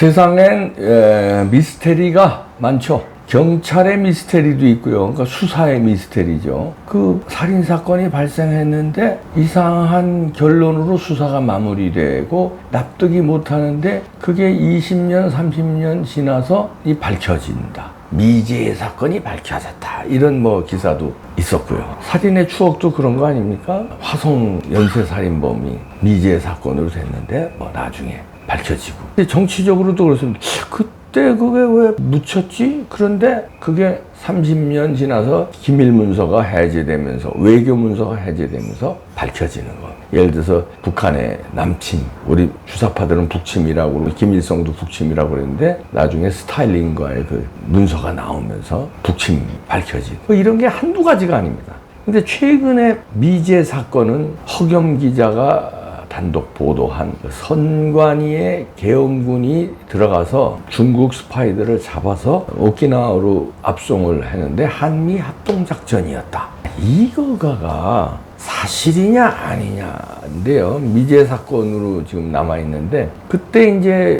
세상엔 미스테리가 많죠. 경찰의 미스테리도 있고요. 그러니까 수사의 미스테리죠. 그 살인사건이 발생했는데 이상한 결론으로 수사가 마무리되고 납득이 못하는데 그게 20년, 30년 지나서 밝혀진다. 미제의 사건이 밝혀졌다. 이런 기사도 있었고요. 살인의 추억도 그런 거 아닙니까? 화성 연쇄살인범이 미제 사건으로 됐는데 나중에 밝혀지고. 정치적으로도 그렇습니다. 그때 그게 왜 묻혔지? 그런데 그게 30년 지나서 기밀문서가 해제되면서 외교문서가 해제되면서 밝혀지는 거. 예를 들어서 북한의 남침, 우리 주사파들은 북침이라고 그러고 김일성도 북침이라고 그랬는데 나중에 스탈린과의 그 문서가 나오면서 북침 밝혀지고 이런 게 한두 가지가 아닙니다. 근데 최근에 미제 사건은 허겸 기자가 단독 보도한 선관위의 계엄군이 들어가서 중국 스파이들을 잡아서 오키나와로 압송을 했는데 한미 합동작전이었다. 이거가 사실이냐 아니냐인데요. 미제 사건으로 지금 남아있는데 그때 이제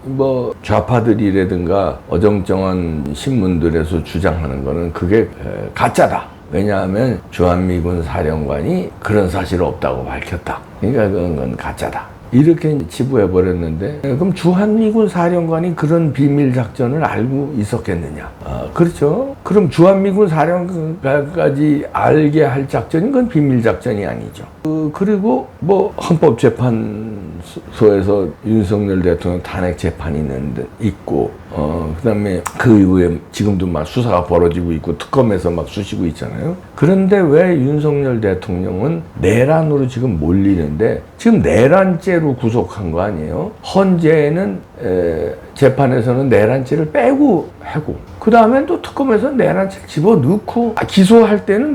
좌파들이라든가 어정쩡한 신문들에서 주장하는 거는 그게 가짜다. 왜냐하면 주한미군 사령관이 그런 사실 없다고 밝혔다. 그러니까 그건 가짜다. 이렇게 치부해버렸는데 그럼 주한미군 사령관이 그런 비밀 작전을 알고 있었겠느냐? 그렇죠. 그럼 주한미군 사령관까지 알게 할 작전인 건 비밀 작전이 아니죠. 그리고 헌법재판소에서 윤석열 대통령 탄핵 재판이 있고 그다음에 그 이후에 지금도 막 수사가 벌어지고 있고 특검에서 막 쑤시고 있잖아요. 그런데 왜 윤석열 대통령은 내란으로 지금 몰리는데 지금 내란죄로 구속한 거 아니에요? 헌재는 재판에서는 내란죄를 빼고 하고 그 다음엔 또 특검에서 내란죄를 집어넣고 기소할 때는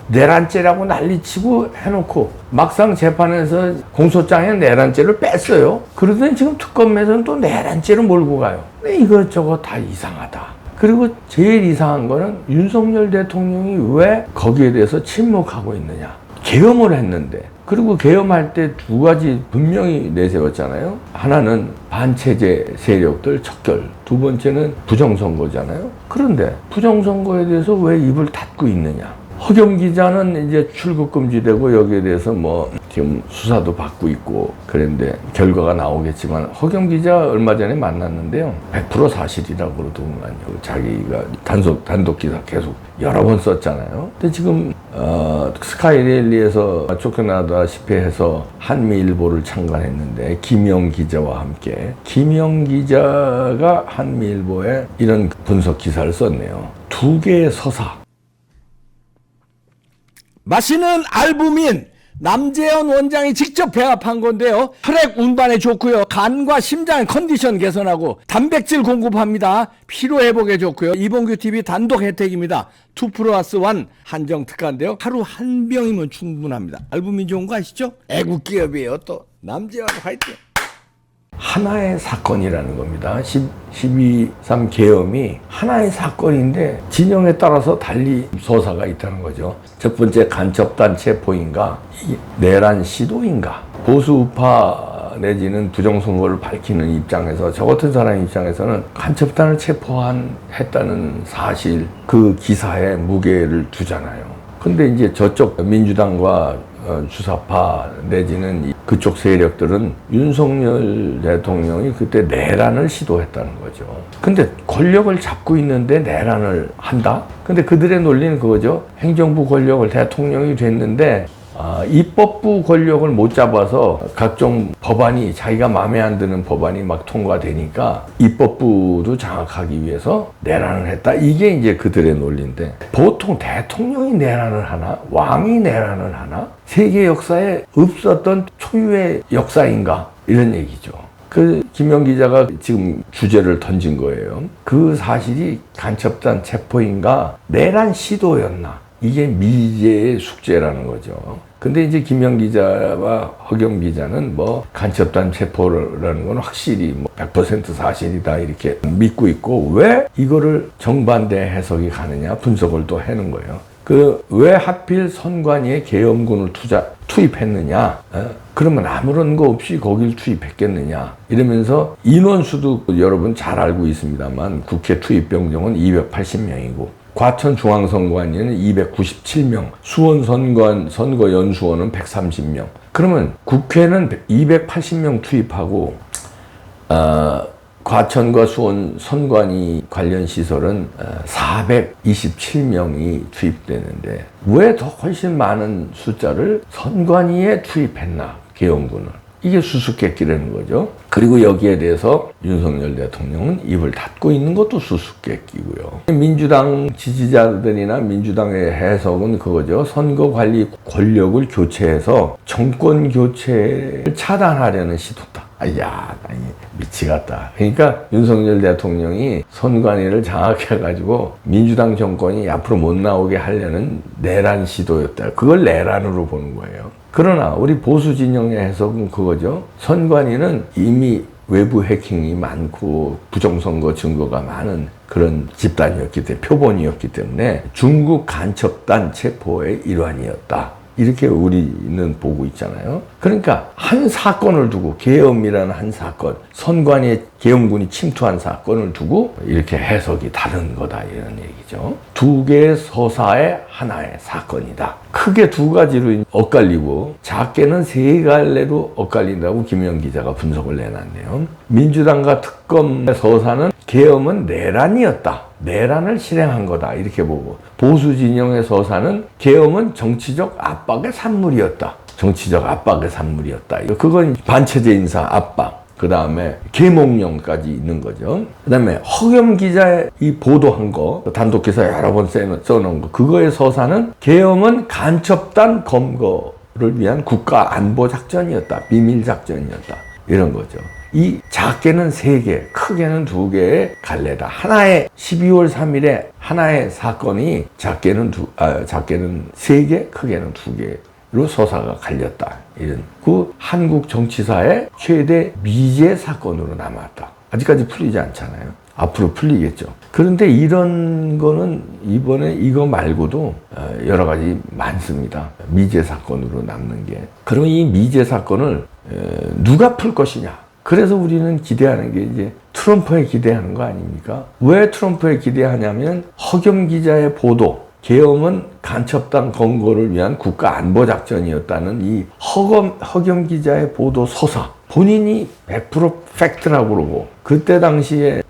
내란죄라고 난리치고 해놓고 막상 재판에서 공소장에 내란죄를 뺐어요. 그러더니 지금 특검에서는 또 내란죄를 몰고 가요. 이것저것 다 이상하다. 그리고 제일 이상한 거는 윤석열 대통령이 왜 거기에 대해서 침묵하고 있느냐. 계엄을 했는데 그리고 계엄할 때 두 가지 분명히 내세웠잖아요. 하나는 반체제 세력들 척결, 두 번째는 부정선거잖아요. 그런데 부정선거에 대해서 왜 입을 닫고 있느냐. 허겸 기자는 이제 출국 금지되고 여기에 대해서 지금 수사도 받고 있고 그런데 결과가 나오겠지만 허겸 기자 얼마 전에 만났는데요. 100% 사실이라고 그러더군요. 자기가 단독 기사 계속 여러 번 썼잖아요. 근데 지금 스카이랠리에서 쫓겨나다시피 해서 한미일보를 창간했는데 김영 기자와 함께 김영 기자가 한미일보에 이런 분석 기사를 썼네요. 두 개의 서사. 마시는 알부민 남재현 원장이 직접 배합한 건데요. 혈액 운반에 좋고요. 간과 심장 컨디션 개선하고 단백질 공급합니다. 피로 회복에 좋고요. 이봉규TV 단독 혜택입니다. 2+1 한정 특가인데요. 하루 한 병이면 충분합니다. 알부민 좋은 거 아시죠? 애국 기업이에요. 또 남재현 화이팅. 하나의 사건이라는 겁니다. 12.3 계엄이 하나의 사건인데 진영에 따라서 달리 서사가 있다는 거죠. 첫 번째 간첩단 체포인가? 내란 시도인가? 보수우파 내지는 부정선거를 밝히는 입장에서 저 같은 사람 입장에서는 간첩단을 체포했다는 사실 그 기사에 무게를 두잖아요. 근데 이제 저쪽 민주당과 주사파 내지는 그쪽 세력들은 윤석열 대통령이 그때 내란을 시도했다는 거죠. 근데 권력을 잡고 있는데 내란을 한다? 근데 그들의 논리는 그거죠. 행정부 권력을 대통령이 됐는데 입법부 권력을 못 잡아서 각종 법안이 자기가 마음에 안 드는 법안이 막 통과되니까 입법부도 장악하기 위해서 내란을 했다. 이게 이제 그들의 논리인데 보통 대통령이 내란을 하나? 왕이 내란을 하나? 세계 역사에 없었던 초유의 역사인가? 이런 얘기죠. 그 김영 기자가 지금 주제를 던진 거예요. 그 사실이 간첩단 체포인가? 내란 시도였나? 이게 미제의 숙제라는 거죠. 근데 이제 김영 기자와 허겸 기자는 간첩단 체포라는 건 확실히 100% 사실이다 이렇게 믿고 있고 왜 이거를 정반대 해석이 가느냐 분석을 또 해놓은 거예요. 그 왜 하필 선관위에 계엄군을 투입했느냐? 그러면 아무런 거 없이 거길 투입했겠느냐? 이러면서 인원수도 여러분 잘 알고 있습니다만 국회 투입 병정은 280명이고 과천중앙선관위는 297명, 선거연수원은 130명. 그러면 국회는 280명 투입하고 과천과 수원 선관위 관련 시설은 427명이 투입되는데 왜 더 훨씬 많은 숫자를 선관위에 투입했나, 계엄군을. 이게 수수께끼라는 거죠. 그리고 여기에 대해서 윤석열 대통령은 입을 닫고 있는 것도 수수께끼고요. 민주당 지지자들이나 민주당의 해석은 그거죠. 선거관리 권력을 교체해서 정권 교체를 차단하려는 시도다. 아야, 미치겠다. 그러니까 윤석열 대통령이 선관위를 장악해가지고 민주당 정권이 앞으로 못 나오게 하려는 내란 시도였다. 그걸 내란으로 보는 거예요. 그러나 우리 보수 진영의 해석은 그거죠. 선관위는 이미 외부 해킹이 많고 부정선거 증거가 많은 그런 집단이었기 때문에, 표본이었기 때문에 중국 간첩단 체포의 일환이었다. 이렇게 우리는 보고 있잖아요. 그러니까 한 사건을 두고, 계엄이라는 한 사건, 선관위에 계엄군이 침투한 사건을 두고 이렇게 해석이 다른 거다, 이런 얘기죠. 두 개의 서사의 하나의 사건이다. 크게 두 가지로 엇갈리고 작게는 세 갈래로 엇갈린다고 김영 기자가 분석을 내놨네요. 민주당과 특검의 서사는 계엄은 내란이었다, 내란을 실행한 거다, 이렇게 보고, 보수 진영의 서사는 계엄은 정치적 압박의 산물이었다, 정치적 압박의 산물이었다. 그건 반체제 인사 압박, 그 다음에 계몽령까지 있는 거죠. 그 다음에 허겸 기자의 이 보도한 거, 단독 기사 여러 번 써놓은 거, 그거의 서사는 계엄은 간첩단 검거를 위한 국가 안보 작전이었다, 비밀 작전이었다, 이런 거죠. 이 작게는 세 개, 크게는 두 개의 갈래다. 하나의 12월 3일에 하나의 사건이 작게는 세 개, 크게는 두 개로 서사가 갈렸다. 이런 그 한국 정치사의 최대 미제 사건으로 남았다. 아직까지 풀리지 않잖아요. 앞으로 풀리겠죠. 그런데 이런 거는 이번에 이거 말고도 여러 가지 많습니다. 미제 사건으로 남는 게. 그러면 이 미제 사건을 누가 풀 것이냐? 그래서 우리는 기대하는 게 이제 트럼프에 기대하는 거 아닙니까? 왜 트럼프에 기대하냐면 허겸 기자의 보도, 계엄은 간첩단 검거를 위한 국가 안보 작전이었다는 이 허겸 기자의 보도 서사, 본인이 100% 팩트라고 그러고, 그때 당시에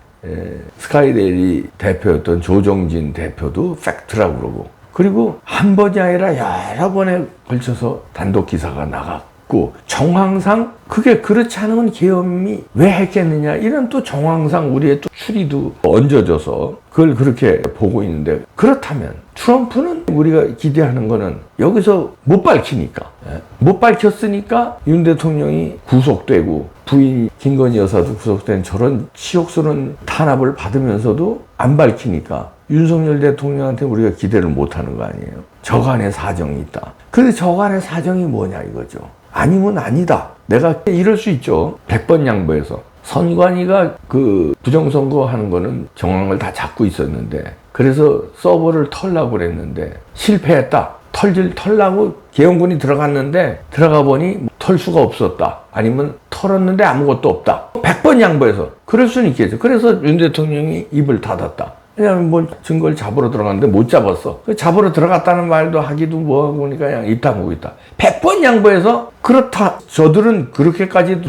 스카이데일리 대표였던 조정진 대표도 팩트라고 그러고, 그리고 한 번이 아니라 여러 번에 걸쳐서 단독 기사가 나갔고, 정황상 그게 그렇지 않으면 계엄이 왜 했겠느냐, 이런 또 정황상 우리의 또 추리도 얹어져서 그걸 그렇게 보고 있는데, 그렇다면 트럼프는 우리가 기대하는 거는 여기서 못 밝히니까, 못 밝혔으니까 윤 대통령이 구속되고 부인 김건희 여사도 구속된 저런 치욕스러운 탄압을 받으면서도 안 밝히니까 윤석열 대통령한테 우리가 기대를 못하는 거 아니에요. 저간의 사정이 있다. 근데 저간의 사정이 뭐냐 이거죠. 아니면 아니다. 내가 이럴 수 있죠. 100번 양보해서. 선관위가 그 부정선거 하는 거는 정황을 다 잡고 있었는데, 그래서 서버를 털라고 그랬는데 실패했다. 털라고 계엄군이 들어갔는데 들어가 보니 털 수가 없었다. 아니면 털었는데 아무것도 없다. 100번 양보해서. 그럴 수는 있겠죠. 그래서 윤 대통령이 입을 닫았다. 왜냐하면 뭐 증거를 잡으러 들어갔는데 못 잡았어. 잡으러 들어갔다는 말도 하기도 뭐하고 보니까 그냥 입 다물고 있다. 100번 양보해서 그렇다. 저들은 그렇게까지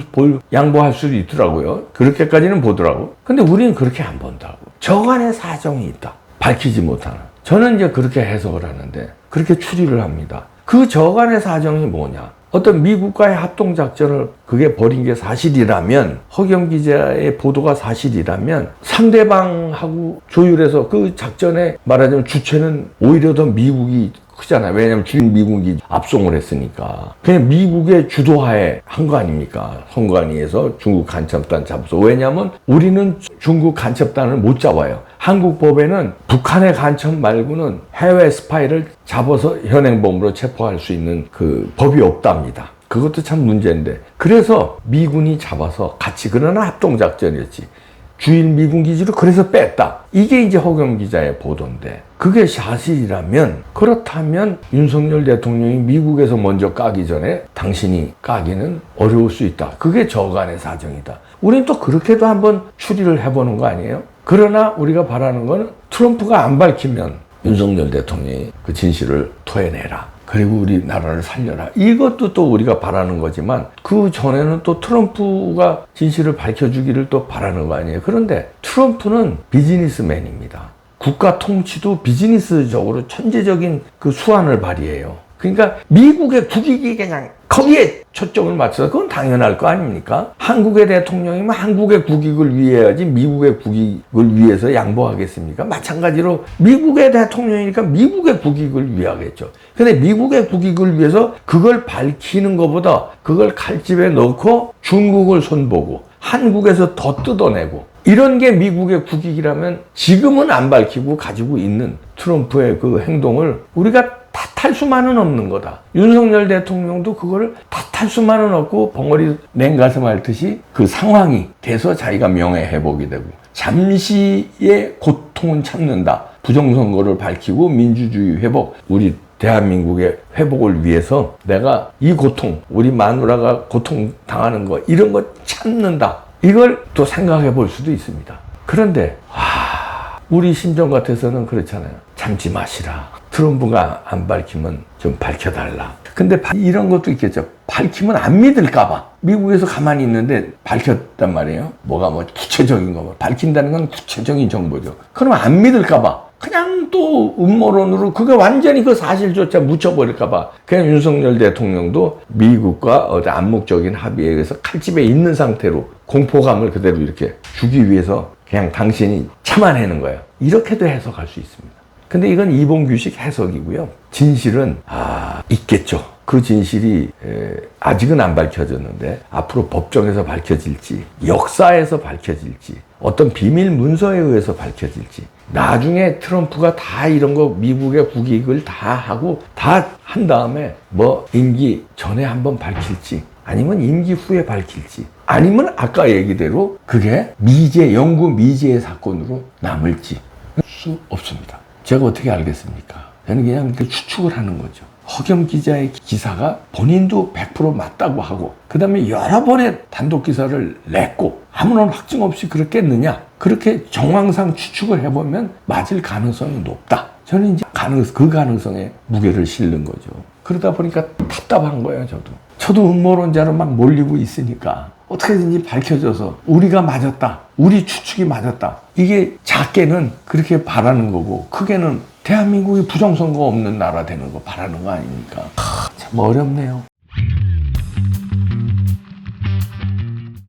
양보할 수도 있더라고요. 그렇게까지는 보더라고. 근데 우리는 그렇게 안 본다고. 저간의 사정이 있다. 밝히지 못하는. 저는 이제 그렇게 해석을 하는데, 그렇게 추리를 합니다. 그 저간의 사정이 뭐냐? 어떤 미국과의 합동작전을 그게 벌인 게 사실이라면, 허겸 기자의 보도가 사실이라면 상대방하고 조율해서 그 작전에 말하자면 주체는 오히려 더 미국이 크잖아요. 왜냐하면 미국이 압송을 했으니까. 그냥 미국의 주도하에 한 거 아닙니까? 선관위에서 중국 간첩단 잡아서. 왜냐하면 우리는 중국 간첩단을 못 잡아요. 한국 법에는 북한의 간첩 말고는 해외 스파이를 잡아서 현행범으로 체포할 수 있는 그 법이 없답니다. 그것도 참 문제인데. 그래서 미군이 잡아서 같이, 그러나 합동작전이었지. 주일 미군 기지로 그래서 뺐다. 이게 이제 허경 기자의 보도인데 그게 사실이라면 그렇다면 윤석열 대통령이 미국에서 먼저 까기 전에 당신이 까기는 어려울 수 있다. 그게 저간의 사정이다. 우린 또 그렇게도 한번 추리를 해보는 거 아니에요? 그러나 우리가 바라는 건 트럼프가 안 밝히면 윤석열 대통령이 그 진실을 토해내라. 그리고 우리나라를 살려라. 이것도 또 우리가 바라는 거지만 그 전에는 또 트럼프가 진실을 밝혀주기를 또 바라는 거 아니에요. 그런데 트럼프는 비즈니스맨입니다. 국가 통치도 비즈니스적으로 천재적인 그 수완을 발휘해요. 그러니까 미국의 국익이 그냥 거기에 초점을 맞춰서 그건 당연할 거 아닙니까? 한국의 대통령이면 한국의 국익을 위해야지 미국의 국익을 위해서 양보하겠습니까? 마찬가지로 미국의 대통령이니까 미국의 국익을 위하겠죠. 근데 미국의 국익을 위해서 그걸 밝히는 것보다 그걸 칼집에 넣고 중국을 손보고 한국에서 더 뜯어내고 이런 게 미국의 국익이라면 지금은 안 밝히고 가지고 있는 트럼프의 그 행동을 우리가 탓할 수만은 없는 거다. 윤석열 대통령도 그거를 탓할 수만은 없고 벙어리 냉가슴 앓듯이 그 상황이 돼서 자기가 명예회복이 되고 잠시의 고통은 참는다. 부정선거를 밝히고 민주주의 회복, 우리 대한민국의 회복을 위해서 내가 이 고통, 우리 마누라가 고통당하는 거 이런 거 참는다. 이걸 또 생각해 볼 수도 있습니다. 그런데 우리 심정 같아서는 그렇잖아요. 참지 마시라. 트럼프가 안 밝히면 좀 밝혀달라. 근데 이런 것도 있겠죠. 밝히면 안 믿을까봐. 미국에서 가만히 있는데 밝혔단 말이에요. 뭐가 뭐 구체적인 거. 밝힌다는 건 구체적인 정보죠. 그러면 안 믿을까봐. 그냥 또 음모론으로 그게 완전히 그 사실조차 묻혀버릴까봐. 그냥 윤석열 대통령도 미국과 어떤 암묵적인 합의에 의해서 칼집에 있는 상태로 공포감을 그대로 이렇게 주기 위해서 그냥 당신이 참아내는 거예요. 이렇게도 해석할 수 있습니다. 근데 이건 이봉규식 해석이고요. 진실은 있겠죠. 그 진실이 아직은 안 밝혀졌는데 앞으로 법정에서 밝혀질지 역사에서 밝혀질지 어떤 비밀 문서에 의해서 밝혀질지 나중에 트럼프가 다 이런 거 미국의 국익을 다 하고 다 한 다음에 뭐 임기 전에 한번 밝힐지 아니면 임기 후에 밝힐지 아니면 아까 얘기대로 그게 영구 미제의 사건으로 남을지 수 없습니다. 제가 어떻게 알겠습니까? 저는 그냥 이렇게 추측을 하는 거죠. 허경 기자의 기사가 본인도 100% 맞다고 하고 그 다음에 여러 번의 단독 기사를 냈고 아무런 확증 없이 그렇겠느냐? 그렇게 정황상 추측을 해보면 맞을 가능성이 높다. 저는 이제 그 가능성에 무게를 실는 거죠. 그러다 보니까 답답한 거예요, 저도. 저도 음모론자로 막 몰리고 있으니까 어떻게든지 밝혀져서 우리가 맞았다. 우리 추측이 맞았다. 이게 작게는 그렇게 바라는 거고 크게는 대한민국이 부정선거 없는 나라 되는 거 바라는 거 아닙니까? 참 어렵네요.